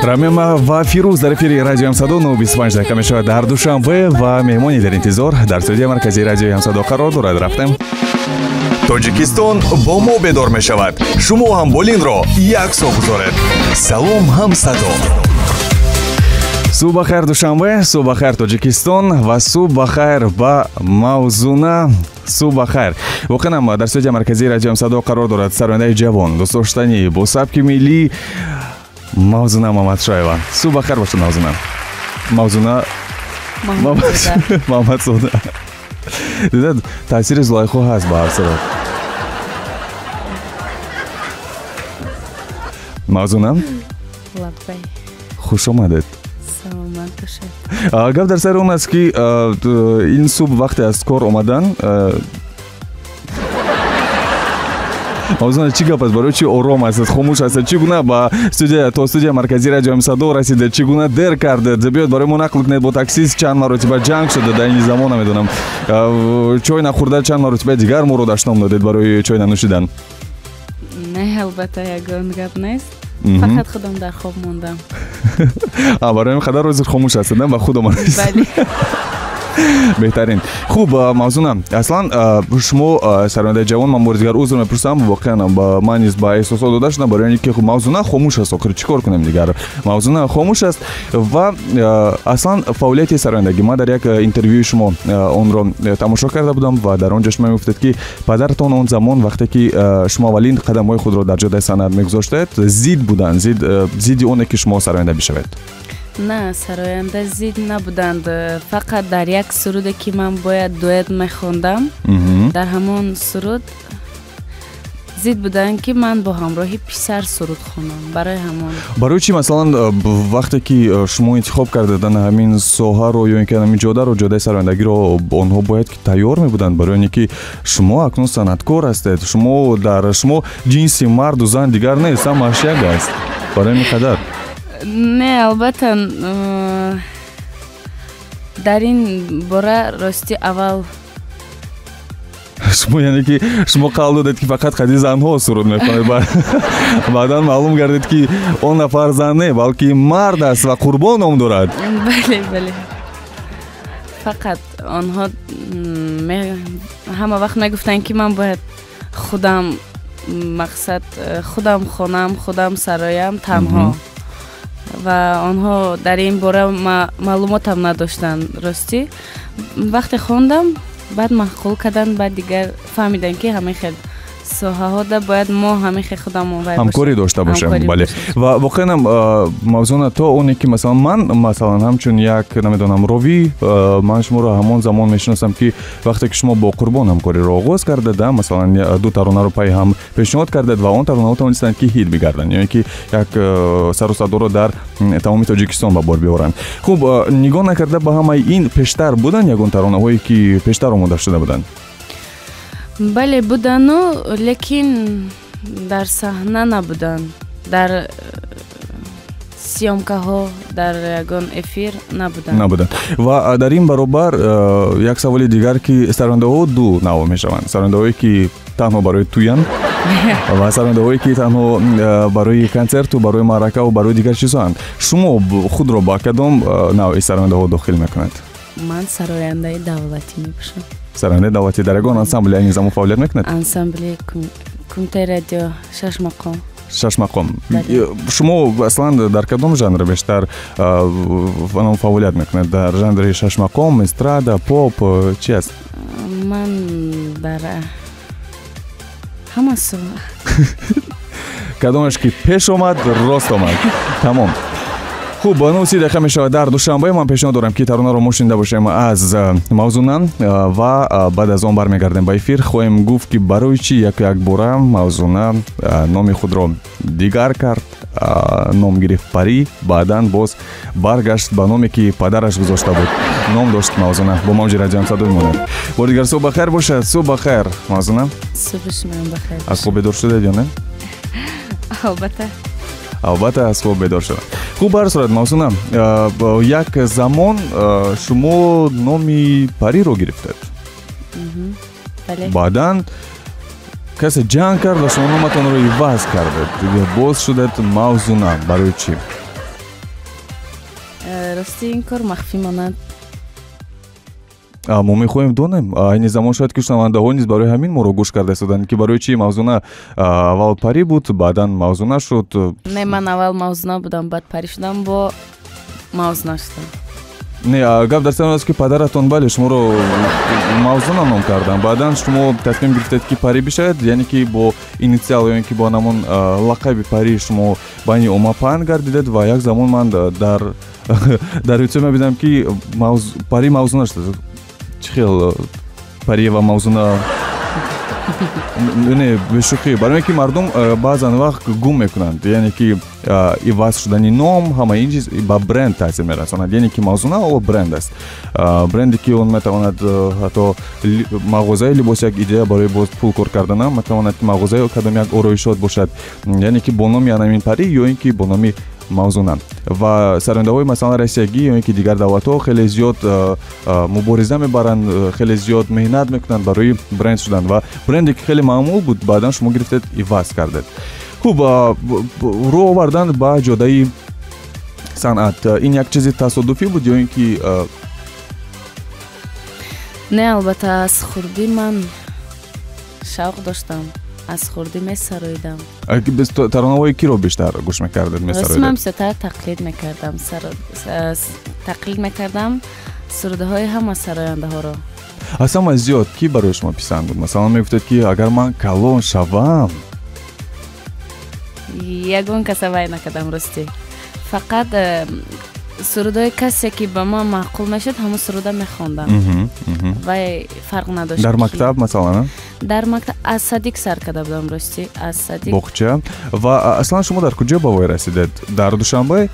рамема ва фирӯз дар эфири радиои ҳамсадо 9:25 дақиқа мешавад дар душанбе ва меҳмони дар интизор дар студияи марказии радиои ҳамсадо қарор дорад. Рафтем. Тоҷикистон бо мо бедор мешавад. Шумо ҳам болинро як со гузоред. Салом ҳамсадо. Субҳ бахайр Душанбе, субҳ бахайр Тоҷикистон ва субҳ бахайр ба Мавзуна. Субҳ бахайр. Воқеан дар студияи марказии радиои ҳамсадо қарор дорад сарояндаи ҷавон, дӯстдоштанӣ бо сабки миллӣ Мавзуна Мамадшоева. Субҳ бахайр бошад Мавзуна. Мавзуна Мамадсода. Дидад таъсири Зулайхо ҳаст ба ҳар Мавзуна. Хуш омадед. Гап дар сари он аст ки ин субҳ вақте аз кор омадан Мавзуна чӣ гап аст? Барои чӣ ором ҳастед, хомӯш ҳастед? Чӣ гуна ба то студияи марказии радиои ҳамсадо расидед? Чӣ гуна дер кардед? Биёед барои мо нақл кунед. Бо таксист чанд маротиба ҷанг шуда дар ин замон намедонам. Чой нахӯрда чанд маротиба дигар моро даштном додед барои чой нанӯшидан. Не, албатта ягон гап нест. Фақат худам дар хоб мондам. Барои ин қадар ҳозир хомӯш ҳастед, ба худ омадед. Бале. беҳтарин. Хуб, Мавзуна, аслан шумо сарояндаи ҷавон, ман бори дигар узр мепурсам, воқеан ман низ ба эҳсосот дода шудам барои ин ки Мавзуна хомӯш аст, охир чӣ кор кунем дигар. Мавзуна хомӯш аст ва аслан фаъолияти сарояндагӣ, ман дар як интервюи шумо онро тамошо карда будам ва дар он ҷо шумо мегуфтед ки падартон он замон вақте ки шумо аввалин қадамҳои худро дар ҷодаи санъат мегузоштед, зид буданд, зидди оне ки шумо сароянда бишавед. Не, сароянда зид набуданд. Фақат дар як суруде ки ман бояд дуэт мехондам, дар ҳамон суруд зид буданд ки ман бо ҳамроҳи писар суруд хонам. Барои ҳамон. Барои чӣ масалан вақте ки шумо интихоб кардедан ҳамин соҳаро ё ин ки ҳамин ҷодаро, ҷодаи сарояндагиро, онҳо бояд ки тайёр мебуданд барои ин ки шумо акнун санъаткор ҳастед. Шумо ҷинси марду зан дигар нест, ҳамааш як аст. Барои ин қадар. Не, албатта дар ин бора рости аввал шумо яъне ки шумо қавл додед ки фақат қади занҳо суруд мекунед, баъдан маълум гардид ки он нафар зан не, балки мард аст ва қурбон ном дорад. Бале, бале. Фақат онҳо ҳама вақт мегуфтанд ки ман бояд худам мақсад худам хонам, худам сароям танҳо. ва онҳо дар ин бора маълумотам надоштанд. Рости вақте хондам, баъд маъқул кардан, баъд дигар фаҳмидам ки ҳамин хел соҳаҳода бояд мо ҳамин хел худамон ҳамкорӣ дошта бошем. Бале. Ва воқеан Мавзуна, то оне ки масалан ман ҳамчун як намедонам ровӣ, ман шуморо ҳамон замон мешиносам ки вақте ки шумо бо Қурбон ҳамкориро оғоз кардед, масалан ду таронаро пай ҳам пешниҳод кардед ва он таронаҳо тавонистанд ки ҳит бигарданд, яъне ки як сару садоро дар тамоми Тоҷикистон ба бор биёранд. Хуб, нигоҳ накарда ба ҳамаи ин пештар буданд ягон таронаҳое ки пештар омода шуда буданд? Бале, будану, лекин дар саҳна набуданд. Дар сиёмкаҳо, дар ягон эфир набуданд. Ва дар ин баробар як саволи дигар ки сарояндаҳо ду навъ мешаванд. Сарояндаҳое ки танҳо барои туянд ва сарояндаҳое ки танҳо барои консерту, барои маъракаву барои дигар чизоанд. Шумо худро ба кадом навъи сарояндаҳо дохил мекунед? Ман сарояндаи давлатӣ мебошам. Сарояндаи давлатӣ дар ягон ансамбли айни замон фаъолият мекунед? Ансамбли Кумтаи радио Шашмақом. Шашмақом. Шумо аслан дар кадом жанр бештар фаъолият мекунед? Дар жанри Шашмақом, эстрада, поп, чӣ аст? Ман дар ҳамасу. Кадомаш ки пеш омад, рост омад. Тамом. Хуб, 9 дақиқа мешавад дар Душанбе. Ман пешниҳод дорам ки таронаро мо шунида бошем аз Мавзуна ва баъд аз он бармегардем ба эфир. Хоҳем гуфт ки барои чӣ як бора Мавзуна номи худро дигар кард, ном гирифт Пари, баъдан боз баргашт ба номе ки падараш гузошта буд. Ном дошт Мавзуна. Бо мавҷи радиои ҳамсадо мемонед. Бори дигар субҳ бахайр бошад. Субҳ бахайр Мавзуна. Субҳи шумоам бахайр. Аз хоб бедор шудед ё не? Албатта аз хоб бедор шудам. Хуб, бар сурат Мавзуна, як замон шумо номи Париро гирифтед. Баъдан касе ҷанг кард ва шумо номатонро иваз кардед. Дига боз шудед мавзуна. Барои чӣ? рости ин кор махфӣ монад. мо мехоҳем донем. Айни замон шояд ки шунавандаҳо низ барои ҳамин моро гӯш карда истоданд ки барои чӣ мавзуна аввал парӣ буд, баъдан мавзуна шуд. Не, ман аввал мавзуна будам, баъд парӣ шудам, бо мавзуна шудам. Не, гап дар сари аст ки падаратон бале шуморо мавзуна ном кардан. Баъдан шумо тасмим гирифтед ки парӣ бишавед, яъне ки бо инициал ё ин ки бо намон лақаби парӣ шумо байни умма паҳн гардидед ва як замон ман дар ютуб мебидам ки парӣ мавзуна шуд. Чӣ хел парӣ ва мавзуна? Не, бешӯхӣ. Барои ин ки мардум баъзан вақт гум мекунанд. Яъне ки иваз шудани ном ҳама ин чиз ба бренд таъсир мерасонад. Яъне ки мавзуна о бренд аст. Бренде ки он метавонад ҳатто мағозаи либос як идея барои боз пул кор карданам метавонад ки мағозаи кадом як ороишот бошад. Яъне ки бо номи анамин парӣ ё ин ки бо номи мавзуна. Ва сарояндаҳои масалан россиягӣ ё ин ки дигар давлатҳо хеле зиёд мубориза мебаранд, хеле зиёд меҳнат мекунанд барои бренд шудан ва бренде ки хеле маъмул буд, баъдан шумо гирифтед иваз кардед. Хуб, роҳ овардан ба ҷодаи санъат, ин як чизи тасодуфӣ буд ё ин ки? Не, албатта аз хурдӣ ман шавқ доштам. Аз хурдӣ месароидам. Таронаҳои киро бештар гӯш мекардед, месароидед? Ростӣ ман бисёртар тақлид мекардам сурудаҳои ҳама сарояндаҳоро. Аз ҳама зиёд кӣ барои шумо писанд буд? Масалан мегуфтед ки агар ман калон шавам. Ягон каса вай накардам ростӣ. Фақат сурудаҳои касе ки ба ман маъқул мешуд ҳамон суруда мехондам. Вай фарқ надошт. Дар мактаб масалан? Дар мактаб аз садик сар карда будам ростӣ. Аз садик. Боғча. Ва аслан шумо дар куҷо ба вой расидед? Дар Душанбе?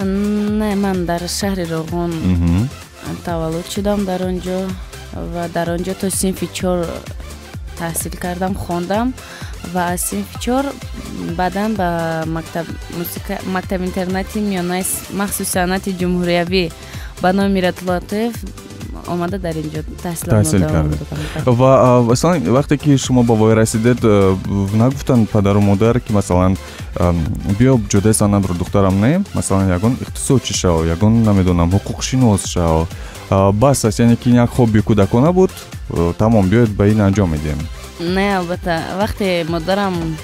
Не, ман дар шаҳри Роғон таваллуд шудам дар он ҷо ва дар он ҷо то синфи 4 таҳсил кардам, хондам ва аз синфи 4 баъдан ба мактаб интернати миёнаи махсуси санъати ҷумҳуриявӣ ба номи Мират Латоев омада дар ин ҷо таҳсил кардем. Ва аслан вақте ки шумо ба вой расидед, нагуфтанд падару модар ки масалан биё ҷодаи санъатро духтарам, не? Масалан ягон иқтисодчӣ шав, ягон намедонам ҳуқуқшинос шав. Бас аст, яъне ки як хобби кӯдакона буд, тамом биёед ба ин анҷом медиҳем. Не, албатта вақте модарам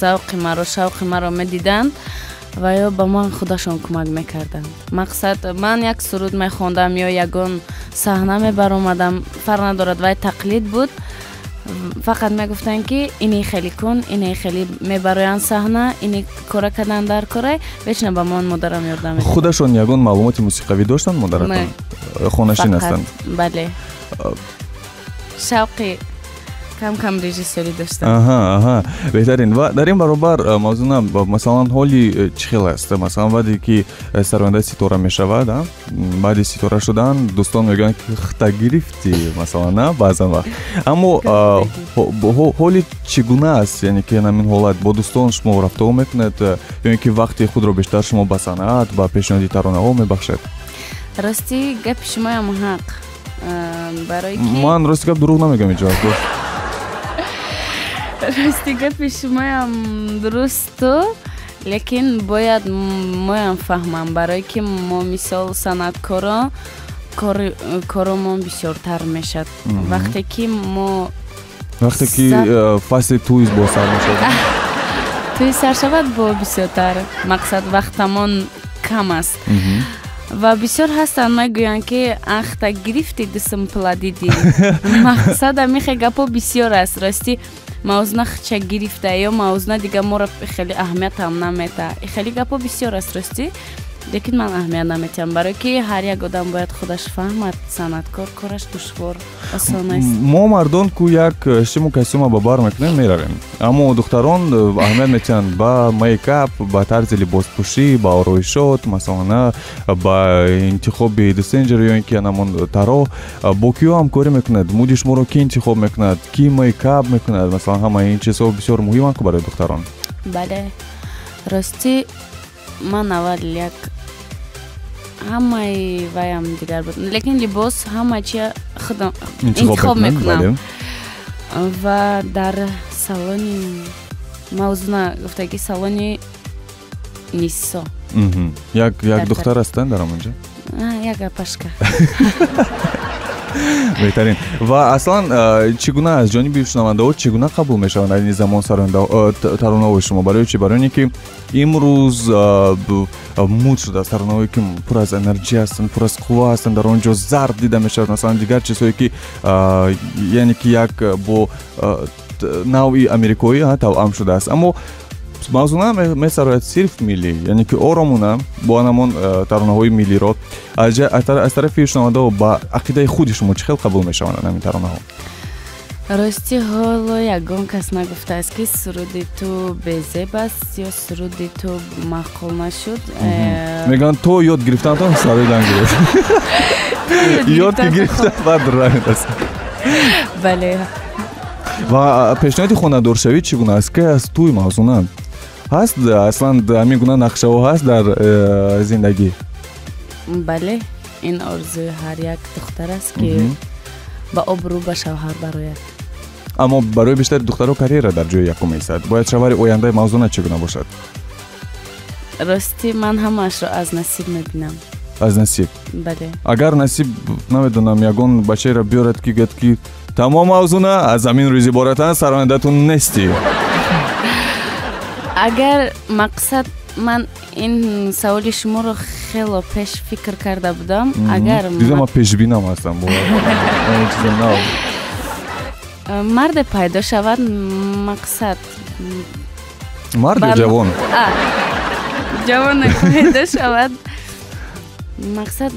завқи маро, шавқи маро медиданд ва ё ба ман худашон кӯмак мекарданд. Мақсад ман як суруд мехондам ё ягон саҳна мебаромадам, фарқ надорад, вай тақлид буд. Фақат мегуфтанд ки ини хеле кун, ини хеле мебароянд саҳна, ини кора кардан дар кора, вечна ба ман модарам ёрдам мекард. Худашон ягон маълумоти мусиқавӣ доштанд модаратон? Хонашин ҳастанд? Бале. Шавқи кам режиссёрӣ доштам. Аҳа, беҳтарин. Ва дар ин баробар мавзуна масалан ҳоли чӣ хел аст? Масалан вақте ки сарояндаи ситора мешавад, баъди ситора шудан дӯстон мегӯянд ки хта гирифтӣ масалан, баъзан вақт. Аммо ҳоли чӣ гуна аст? Яъне ки ҳамин ҳолат бо дӯстон шумо рафтор мекунед ё ин ки вақти худро бештар шумо ба санъат, ба пешниҳоди таронаҳо мебахшед? Ростӣ гапи шумоям ҳақ. Барои ки ман рости гап дурӯғ намегам инҷо. Рости гапи шумоям дурусту, лекин бояд моям фаҳмам, барое ки мо мисол санъаткоро коромон бисёртар мешад. Вақте ки фасли туиз бо сар мешад. Туиз сар шавад бо бисёртар. Мақсад вақтамон кам аст. Ва бисёр ҳастанд мегӯянд ки ахта гирифти дусм пладиди. Мақсад амихе гапо бисёр аст. Ростӣ мавзуна хча гирифта ё мавзуна дига моро хеле аҳамиятам намета. Хеле гапо бисёр аст ростӣ, лекин ман аҳамият наметиҳам, барое ки ҳар як одам бояд худаш фаҳмад. Санъаткор кораш душвор, осон аст. Мо мардон ку як шиму костюма ба бар мекунем меравем, аммо духтарон аҳамият метиҳанд ба мейкап, ба тарзи либоспӯшӣ, ба ороишот, масалан ба интихоби дисенҷер ё ин ки анамон таро. Бо киё ҳамкорӣ мекунад? Муди шуморо ки интихоб мекунад? Ки мейкап мекунад? Масалан ҳамаи ин чизҳо бисёр муҳиманд ку барои духтарон. Бале, ростӣ ман аввал як ҳамаи ваям дигар буд, лекин либос ҳама чи худам интихоб мекунам. ва дар салони мавзуна гуфтаги салони Нисо. Як духтар ҳастанд дар онҷо? Як апашка. беҳтарин. Ва аслан чӣ гуна аз ҷониби шунавандаҳо чӣ гуна қабул мешаванд дар ин замон таронаҳои шумо? Барои чӣ? Барои ин ки имрӯз муд шудааст таронаҳое ки пур аз энерҷия ҳастанд, пур аз қувва ҳастанд, дар он ҷо зард дида мешавад, масалан дигар чизҳое ки яъне ки як бо навъи америкоӣ тавъам шудааст. Аммо мавзуна месарояд сирф миллӣ, яъне ки оромона бо анамон таронаҳои миллиро аз тарафи шунавандаҳо ба ақидаи худи шумо чӣ хел қабул мешаванд ҳамин таронаҳо? Рости ҳоло ягон кас нагуфтааст ки суруди ту безеб аст ё суруди ту маъқул нашуд. Мегӯянд то ёд гирифтаатон сароидан гирифт. Ёд ки гирифта баъд равидаст. Бале. Ва пешниҳоди хонадоршавӣ чӣ гуна аст? Ки аз туи мавзуна ҳаст аслан ҳамин гуна нақшаҳо ҳаст дар зиндагӣ? Бале, ин орзуи ҳар як духтар аст ки ба обрӯ ба шавҳар барояд. Аммо барои бештари духтаро карьера дар ҷои якум меистад. Бояд шавҳари ояндаи мавзуна чӣ гуна бошад? Рости ман ҳамаашро аз насиб мебинам. Аз насиб? Бале. Агар насиб намедонам ягон бачаеро биёрад ки гӯяд ки тамом мавзуна аз замин рӯзи иборатан сарояндатун нестӣ. Агар мақсад ман ин саволи шуморо хело пеш фикр карда будам. Агар дидам ман пешбинам ҳастам. марде пайдо шавад мақсад. Мард ё ҷавон? ҷавоне пайдо шавад мақсад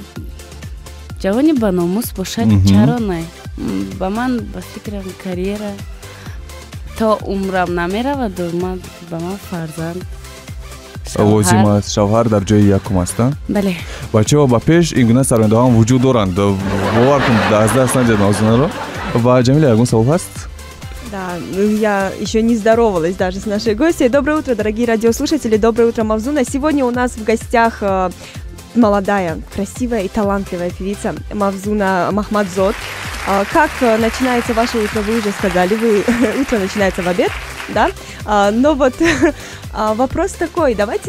ҷавони баномус бошад. Чаро не? Ба ман ба фикрам карьера то умрам намеравад. Ман ба ман фарзанд лозим аст. Шавҳар дар ҷои якум аста? Бале. Бачаҳо ба пеш ин гуна сарояндаҳоам вуҷуд доранд. Бовар кун аз даст надиҳад мавзунаро. Ва Ҷамила ягон савол ҳаст? Да, я еще не здоровалась даже с нашей гостьей. Доброе утро, дорогие радиослушатели. Доброе утро, Мавзуна. Сегодня у нас в гостях молодая, красивая и талантливая певица Мавзуна Махмадзод. Как начинается ваше утро, вы уже сказали, утро начинается в обед, да? Но вот вопрос такой, давайте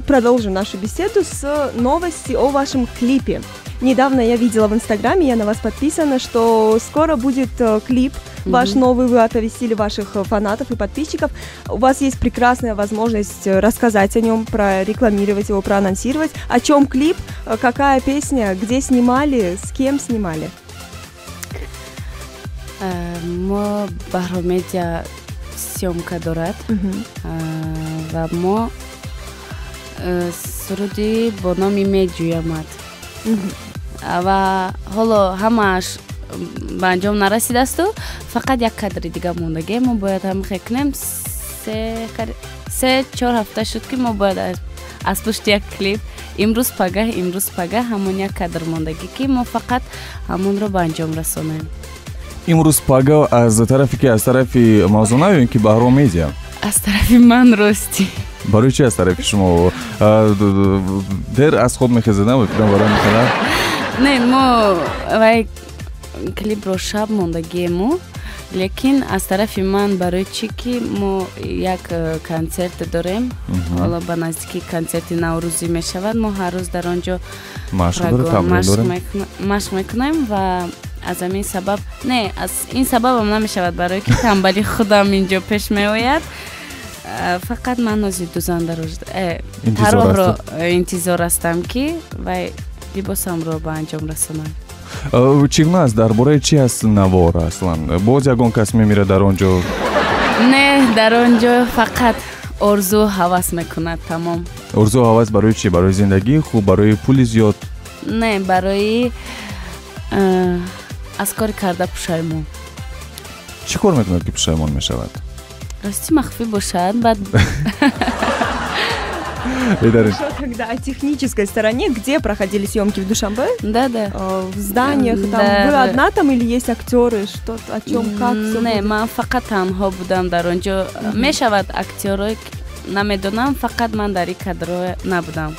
продолжим нашу беседу с новости о вашем клипе. Недавно я видела в Инстаграме, я на вас подписана, что скоро будет клип ваш новый, вы оповестили ваших фанатов и подписчиков. У вас есть прекрасная возможность рассказать о нем, прорекламировать его, проанонсировать. О чем клип, какая песня, где снимали, с кем снимали? мо баҳромедия сёмка дорад ва мо суруди бо номи меҷӯямад ва ҳоло ҳамааш ба анҷом нарасидасту фақат як кадри дига мондаге. Мо бояд ҳамихе кунем. 3-4 ҳафта шуд ки мо бояд аз пушти як клип имрӯз пагаҳ ҳамон як кадр мондаги ки мо фақат ҳамонро ба анҷом расонем. Имрӯз пага аз тарафи ки? Аз тарафи Мавзуна ё ин ки Баҳром Медиа? Аз тарафи ман Рости. Барои чи аз тарафи шумо? Дер аз хоб мехезадам фикрам барои мехела? Не, мо вай клипро шаб мондагиему, лекин аз тарафи ман барои чи ки мо як концерт дорем. Ҳоло ба наздики концерти Наврӯзӣ мешавад. Мо ҳар рӯз дар он ҷо машқ мекунем ва аз ҳамин сабаб аз ин сабабам намешавад барое ки тамбали худам инҷо пеш меояд. Фақат ман нози тароҳро интизор ҳастам ки вай либосамро ба анҷом расонам. Чӣ гуна аст? Дар бораи чи аст навор аслан? Боз ягон кас мемирад дар он ҷо? Не, дар он ҷо фақат орзу ҳавас мекунад, тамом. Орзу ҳавас барои чи? Барои зиндагӣ хуб, барои пули зиёд? Не, барои аз кори карда пушаймон. Чӣ кор мекунад ки пушаймон мешавад? Расти махфӣ бошад, баъд Когда о технической стороне, где проходили съемки, в Душанбе? Да. В зданиях, там вы одна там или есть актеры, что, о чем, как все? Не, ман фақат танҳо будам дар он ҷо. Мешавад актеро, намедонам, фақат ман дар ин кадро набудам.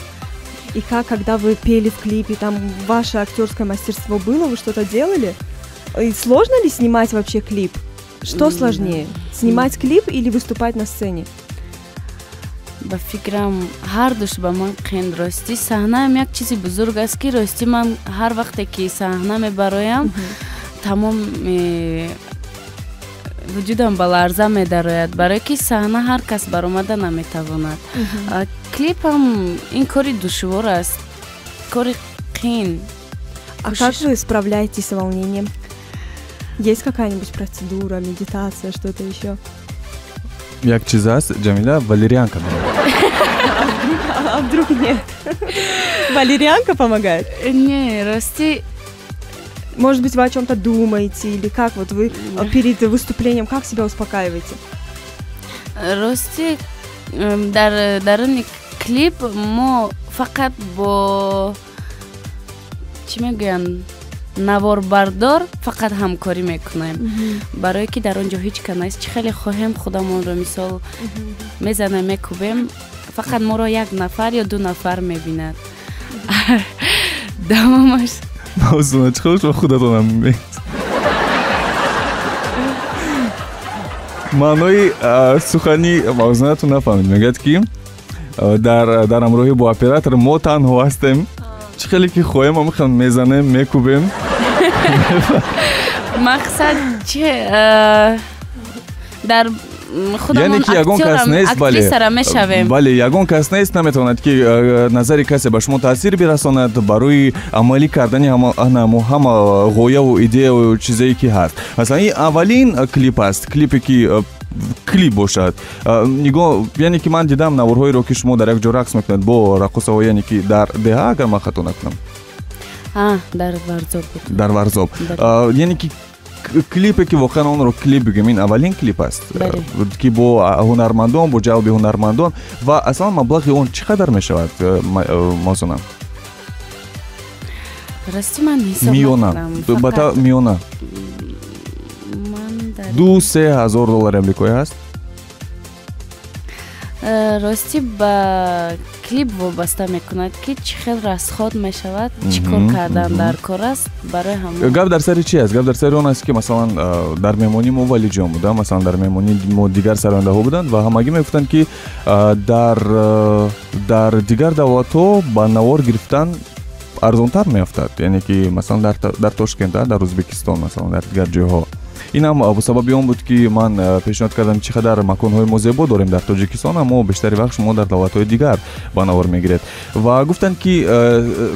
И как, когда вы пели в клипе, там ваше актерское мастерство было, вы что-то делали? И сложно ли снимать вообще клип? Что сложнее, снимать клип или выступать на сцене? ба фикрам ҳар душ ба ман қинд рости саҳнаам як чизи бузург аст ки рости ман ҳар вақте ки саҳна мебароям тамом вуҷудам ба ларза медарояд барое ки саҳна ҳар кас баромада наметавонад. Клипам ин кори душвор аст, кори қин. А как вы справляетесь с волнением? Есть какая-нибудь процедура, медитация, что-то еще? Як чиз аст, Ҷамила, валерьянка. А вдруг нет? Валерьянка помогает? Не, рости... Может быть, вы о чем-то думаете, или как вот вы перед выступлением, как себя успокаиваете? Рости, дар клип мо фақат бо чӣ мегӯянд наворбардор фақат ҳамкорӣ мекунем, барое ки дар он ҷо ҳеҷ канаст чӣ хеле хоҳем худамонро мисол мезанем мекубем, фақат моро як нафар ё ду нафар мебинад. Дамомаш Мавзуна чӣ хеле шумо худатонам мебинед? маънои сухани мавзунатон нафаҳмид. Мегӯяд ки дар ҳамроҳӣ бо оператор мо танҳо ҳастем, чӣ хеле ки хоҳем мо мехоҳем мезанем, мекубем. мақсад чи дар яъне ки ягон кас нест, актрисара мешавем. бале ягон кас нест наметавонад ки назари касе ба шумо таъсир бирасонад барои амалӣ кардани ҳама ғояву идеяву чизее ки ҳаст. Масалан ин аввалин клип аст, клипе ки клип бошад. Нигоҳ, яъне ки ман дидам наворҳоеро ки шумо дар як ҷо рақс мекунед бо рақосаҳо, яъне ки дар деҳа, агар ман хато накунам. Дар Варзоб буд. Дар Варзоб. Яъне ки клипе ки воқеан онро клип бигӯем, ин аввалин клип аст ки бо ҳунармандон, бо ҷалби ҳунармандон ва аслан маблағи он чӣ қадар мешавад, Мавзуна? Расти ман ҳисоб миёна, бата миёна 2-3 ҳазор доллари амрикоӣ ҳаст. Расти ба клип вобаста мекунад ки чӣ хел расход мешавад, чӣ кор кардан дар кор аст барои ҳамон. Гап дар сари чи аст? Гап дар сари он аст ки масалан дар меҳмонӣ мо валиҷон будам, масалан дар меҳмонӣ мо дигар сарояндаҳо буданд ва ҳамагӣ мегуфтанд ки дар дигар давлатҳо ба навор гирифтан арзонтар меафтад, яъне ки масалан дар Тошкент, дар Ӯзбекистон, масалан дар дигар ҷойҳо. Инам бо сабаби он буд ки ман пешниҳод кардам чӣ қадар маконҳои мо зебо дорем дар Тоҷикистон, аммо бештари вақт шумо дар давлатҳои дигар ба навор мегиред. Ва гуфтанд ки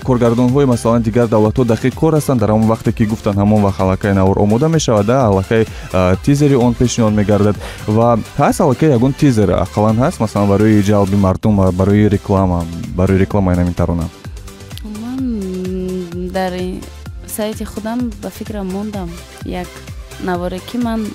коргардонҳои масалан дигар давлатҳо дақиқ кор ҳастанд, дар ҳамон вақте ки гуфтанд ҳамон вақт аллакай навор омода мешавад, аллакай тизери он пешниҳод мегардад ва ҳаст аллакай ягон тизер ақаллан ҳаст, масалан барои ҷалби мардум, барои реклама ин ҳамин тарона. Ман дар сайти худам ба фикрам мондам як наворе ки ман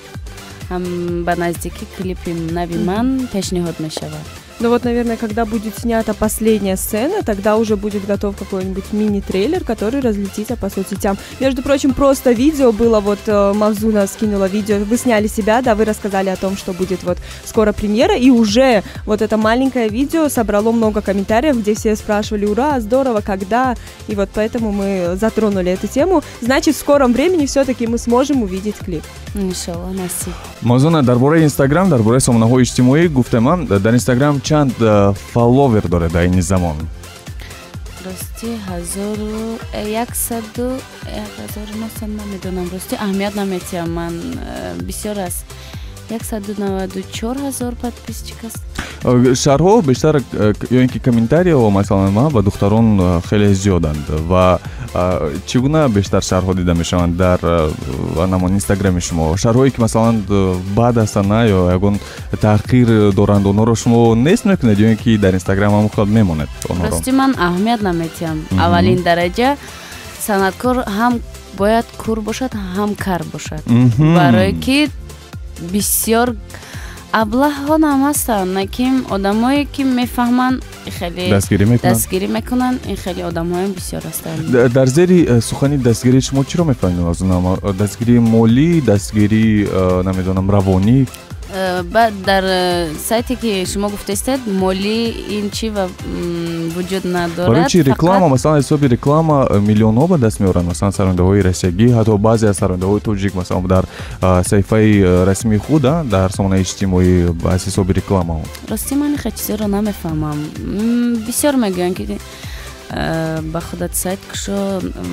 ба наздики клипи нави ман пешниҳод мешавад. Ну вот, наверное, когда будет снята последняя сцена, тогда уже будет готов какой-нибудь мини-трейлер, который разлетится по соцсетям. Между прочим, просто видео было, вот Мавзуна скинула видео, вы сняли себя, да, вы рассказали о том, что будет вот скоро премьера, и уже вот это маленькое видео собрало много комментариев, где все спрашивали: ура, здорово, когда? И вот поэтому мы затронули эту тему. Значит, в скором времени все-таки мы сможем увидеть клип. Иншаллах, насиб. Мавзуна, дарбораи Инстаграм, дарбораи сомонаҳои иҷтимоӣ гуфтам, дар Инстаграм чанд фолловер дорад дар ин замон? Рости 1100 намедонам, рости аҳамият наметиҳам ман, бисёр аст. 194 000 подписчикаст. Шаҳрҳо бештар ё ин ки комментариҳо масалан ма ба духтарон хеле зиёданд ва чӣ гуна бештар шаҳрҳо дида мешаванд дар намон Инстаграми шумо? Шаҳрҳое ки масалан бад ҳастанд, на ё ягон таҳқир доранд, онҳоро шумо нест мекунед ё ин ки дар Инстаграм ҳамон хел мемонед онҳоро? Рости ман аҳамият наметиҳам. Аввалин дараҷа санъаткор ҳам бояд кур бошад, ҳам кар бошад, барое ки бисёр аблаҳҳо нам ҳастанд, наким одамое ки мефаҳманд хеле дастгирӣ мекунанд, ин хеле одамҳоям бисёр ҳастанд. Дар зери сухани дастгирии шумо чиро мефаҳмед? Дастгирии молӣ, дастгирии намедонам равонӣ? بعد در سایتی که شما گفتید مالی این چی و وجود ندارد. برای چی реклама مثلا حسابی реклама миллионҳо ба даст меоранд مثلا сарондаҳои россиягӣ ҳатто баъзе аз сарондаҳои тоҷик مثلا дар саҳифаи расмии худ дар сомонаи иҷтимоӣ аз ҳисоби рекламаҳо. рости ман хе чизеро намефаҳмам. бисёр мегӯянд ки ба худат сайт кушо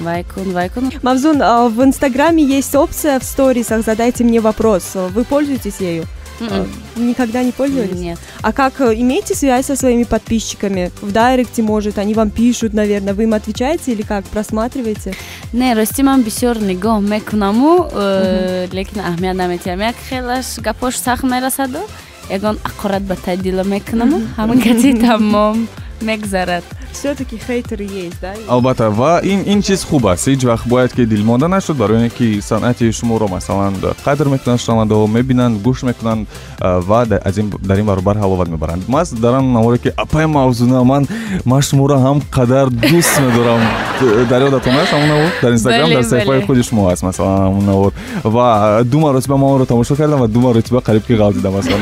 вайкун. Мавзун, в Инстаграме есть опция в сторисах «Задайте мне вопрос». Вы пользуетесь ею? Никогда не пользовались? Нет. А как, имеете связь со своими подписчиками? В дайректе, может, они вам пишут, наверное, вы им отвечаете или как? Просматриваете? Не, рости ман бисёр нигоҳ мекунаму, лекин аҳамият наметиҳам. Як хелаш гапош сахт мерасаду, ягон ақорат ба таъдила мекунаму, ҳамин гати тамом мегзарад. Все-таки хейтеры есть, да? албатта ва ин чиз хуб аст. ҳеҷ вақт бояд ки дилмонда нашуд барои оне ки санъати шуморо масалан қадр мекунанд, шунавандаҳо мебинанд, гӯш мекунанд ва дар ин баробар ҳаловат мебаранд. ман дарам наморе ки апай Мавзуна, ман шуморо ҳам қадар дӯст медорам. дар ёдатон аст ҳамун навор дар Инстаграм дар саҳифаи худи шумо аст масалан ҳамун навор ва ду маротиба ман онро тамошо кардам ва ду маротиба қариб ки ғалзидам масалан.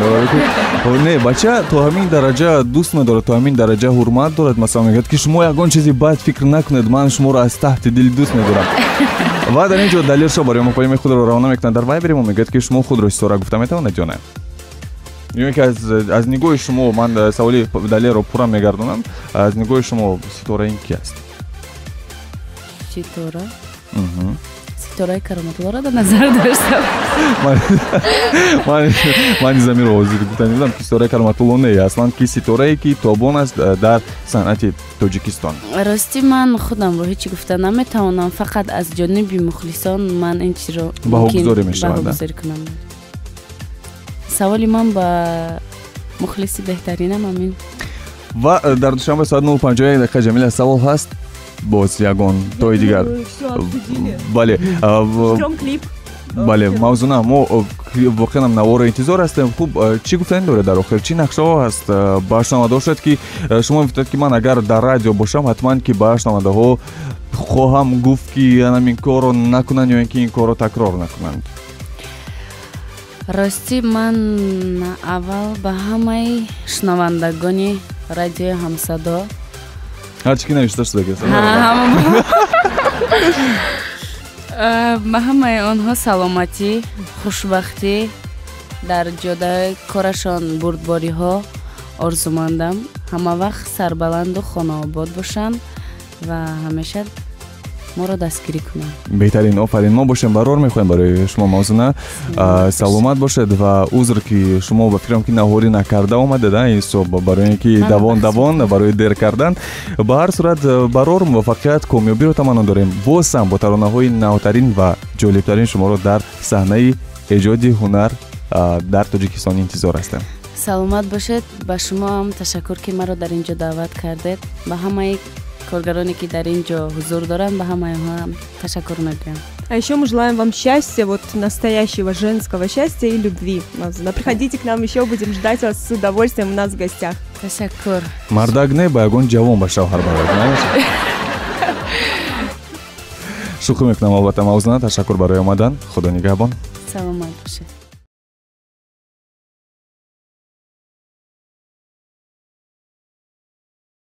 не бача то ҳамин дараҷа дӯст медорад, то ҳамин дараҷа ҳурмат дорад, масалан мегӯяд ки шумо ягон чизи бад фикр накунед, ман шуморо аз таҳти дил дӯст медорам. ва дар ин ҷо далелшо барои мо паёми худро равона мекунад дар вайбери мо, мегӯяд ки шумо худро истора гуфта метавонед ё не. ё ки аз нигоҳи шумо ман саволи далелро пурра мегардонам. аз нигоҳи шумо ситора ин ки аст? ситора? ситораи кароматуллоро дар назар доштам. ман замиро ҳозир гуфта медонам ки ситораи кароматулло не, аслан ки ситорае ки тобон аст дар санъати Тоҷикистон. рости ман худамро ҳечи гуфта наметавонам, фақат аз ҷониби мухлисон ман ин чизро баҳогузорӣ мешавад. саволи ман ба мухлиси беҳтаринам амин. ва дар душанбе соат 9:51 дақиқа ҷамила савол ҳаст. боз ягон тои дигар. бале. Ждём клип. бале, Мавзуна, мо воқеан навора интизор ҳастем. хуб, чӣ гуфтанӣ доред дар охир? чӣ нақшаҳо ҳаст? ба шунавандаҳо шояд ки шумо мефикред ки ман агар дар радио бошам ҳатман ки ба шунавандаҳо хоҳам гуфт ки ҳамин корро накунанд ё ин ки ин корро такрор накунанд. рости ман аввал ба ҳамаи шунавандагони радиои Ҳамсадо ҳарчӣ ки навишта шуда гест. ба ҳамаи онҳо саломатӣ, хушбахтӣ дар ҷодаи корашон бурдбориҳо орзумандам. ҳама вақт сарбаланду хонаобод бошанд ва ҳамеша моро дастгирӣ кунанд. беҳтарин, офарин. мо бошем барор мехоҳем барои шумо Мавзуна. саломат бошед ва узр ки шумо ба фикрам ки наҳорӣ накарда омадед ин суб барои ки давон барои дер кардан. ба ҳар сурат барор муваффақият, комёбиро таманно дорем. боз ҳам бо таронаҳои навтарин ва ҷолибтарин шуморо дар саҳнаи эҷоди ҳунар дар Тоҷикистон интизор ҳастем. саломат бошед. ба шумо ҳам ташаккур ки маро дар ин ҷо даъват кардед. ба ҳамаи коргароне ки дар ин ҷо ҳузур доранд, ба ҳамаи ташаккур мегӯям. А еще мы желаем вам счастья, вот настоящего женского счастья и любви. Мавзуна, приходите к нам еще, будем ждать вас с удовольствием у нас в гостях. Ташаккур. Мардак не ба ягон ҷавон ба шавҳар барад. шукр мекунам албатта Мавзуна, ташаккур барои омадан. худо нигаҳбон. саломат бошед.